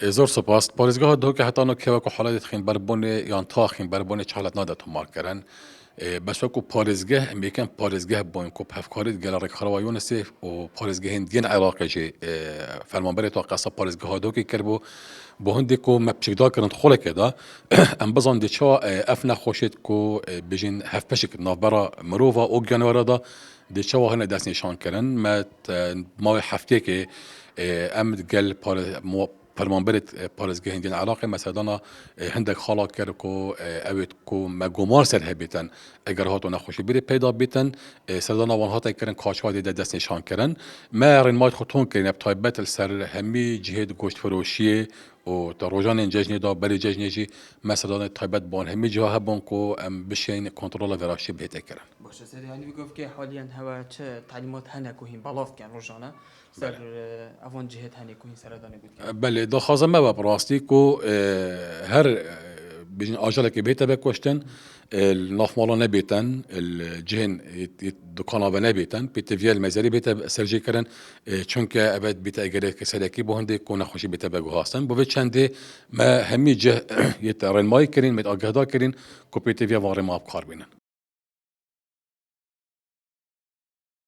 زۆر سپاس پارێزگاها دۆکە هەتانۆ کێوەکو حاڵەتی خین بەربوونێ یان تاخین بەربوونێ چالەت نادەتون مارکەرن بەس وەکو پارێزگەه ئەم یەکەم پارێزگەه بووین کو هەفکاریت گەلە ڕێکخراوەیۆنە سێ و پارێزگەهێن دیێن عێراقیژێ فەرمانبەرێت و قەسە پارێزگەها دۆکی کردبوو بۆ هەندێک و مەپچێکدا کردن خۆڵێکێدا ئەم بزان دێچەوە ئەف نەخۆشێت کو بژین هەفپەشێک ناوبەرە مرۆڤ ئەو گیانوەرەدا دێچەوە هەنە دەست نیشانکردن ماوەی هەفتێکێ ئەم گەل فرمانبرت پارێزگە هندین عراقی مثلا هندێک خاڵا کرد کو ئەوێت کو مەگومار سەر هەبێتن ئەگەر هاتۆ نەخۆشی بێت پەیدا بێتن سەردانا وان هاتای کردن کاچوادی دە دەست نیشان کردن ما ڕێنمایت خۆتۆن کردن بتایبەت سەر هەمی جهێد گۆشت فرۆشیە و تا روزانه جشنی دا برای جشنیجی مثلا تایبت بان همه جا هبون کو ام بشین کنترل وراشی بهتر کردن. باشه سر یعنی بگفت که حالیاً هوا چه تعلیمات هنر کوهیم بالاف کن روزانه سر اوان جهت هنر کوهیم سردانه بود. بله دا خازم ما براستی کو هر بجن آجاله که بهتر بکشتن النافمالا نبیتن الجهن دکانا و نبیتن بیتویل مزاری بهتر سرجی کردن چون که ابد بیت اگره کسالکی با هنده کو نخوشی بهتر بگوهاستن با چنده ما همی جه یه رنمای کردین مت آگهدا کردین کو بیتویل واره ما بکار بینن.